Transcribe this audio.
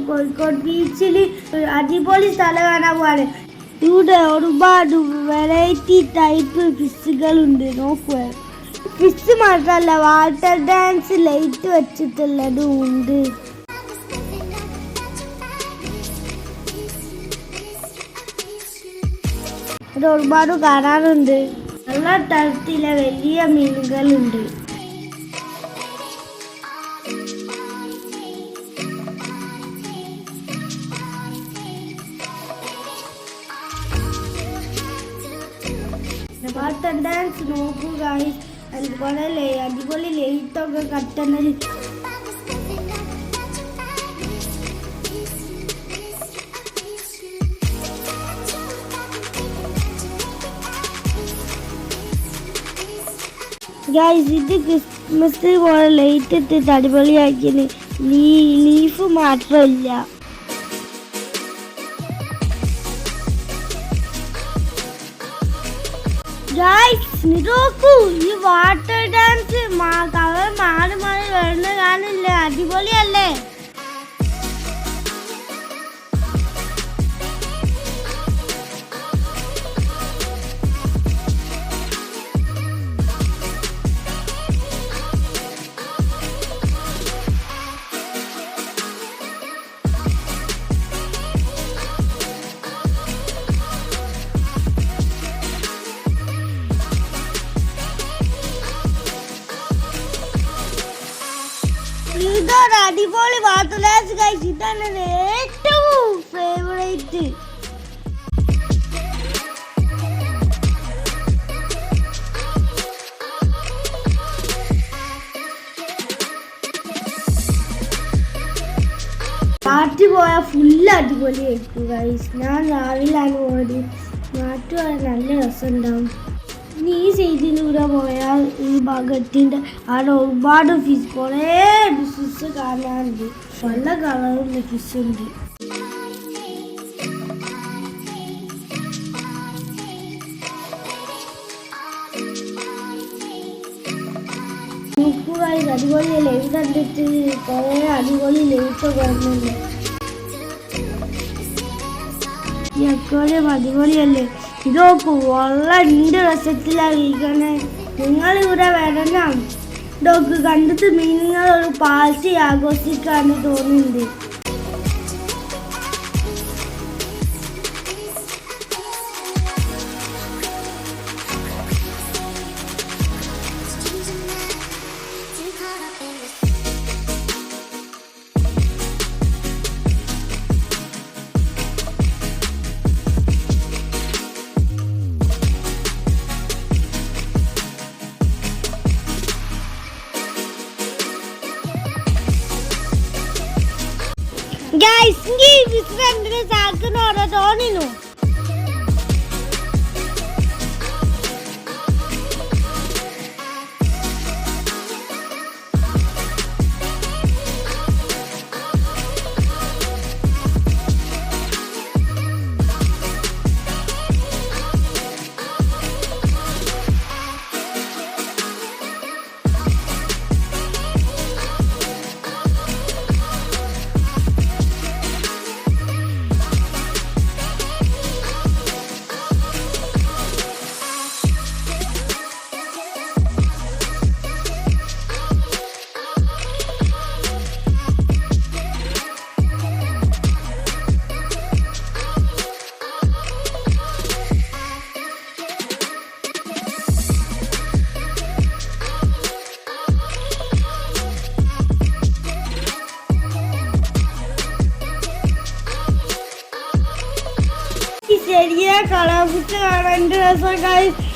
കോഴിക്കോട് ബീച്ചിൽ അടിപൊളി സ്ഥലം കാണാൻ പോവാണ്. ഇവിടെ ഒരുപാട് വെറൈറ്റി ടൈപ്പ് ഫിഷുകളുണ്ട്. നോക്കുക, ഫിഷ് മാത്രമല്ല വാട്ടർ ഡാൻസ് ലൈറ്റ് വെച്ചിട്ടുള്ളതും ഉണ്ട്. ഇത് ഒരുപാട് കാണാനുണ്ട്. നല്ല തരത്തിലെ വലിയ മീനുകളുണ്ട്. വാട്ടർ ഡാൻസ് നോക്കുക, അതുപോലെ അടിപൊളി ലൈറ്റൊക്കെ കട്ടണൽ. ഇത് ക്രിസ്മസ് പോലെ ലൈറ്റ് ഇട്ടിട്ട് അടിപൊളിയാക്കിന്. ലീഫ് മാത്രമില്ല. നോക്കൂ, ഈ വാട്ടർ ഡാൻസ് കളർ മാറി മാറി വരുന്ന കാണില്ലേ, അടിപൊളിയല്ലേ? ഇതാണ് അടിപൊളി വാട്ടർ ഡാൻസ് ഗൈസ്. ഇതാണ് ഏറ്റവും ഫേവറേറ്റ്. പാട്ട് പോയാൽ ഫുള്ള് അടിപൊളിയായിരിക്കും ഗൈസ്. ഞാൻ രാവിലാണ് പോയത്. നാട്ടു പോയാൽ നല്ല രസമുണ്ടാവും. ഈ സൈഡിലൂടെ പോയാൽ ഈ ഭാഗത്തിൻ്റെ അവിടെ ഒരുപാട് ഫിഷ്, കുറേ ഫിഷ് കാണാനുണ്ട്. പല കളറുള്ള ഫിഷ് ഉണ്ട്. അടിപൊളി ലൈറ്റ് കണ്ടിട്ട് കുറേ അടിപൊളി ലൈറ്റ് വരുന്നുണ്ട്. ഈ അക്വാറിയം അടിപൊളിയല്ലേ? ഇത് നോക്കൂ, വളരെ രസത്തിലാണ് ഇരിക്കണേ. നിങ്ങളിവിടെ വരണം. ഇതൊക്കെ കണ്ടിട്ട് മീനുകൾ ഒരു പാർട്ടി ആഘോഷിക്കാന്ന് തോന്നുന്നുണ്ട്. Guys, give me friend the second order Donino. ശരിയാ കളർഫിഷ് കാണാൻ രസം ഗൈസ്.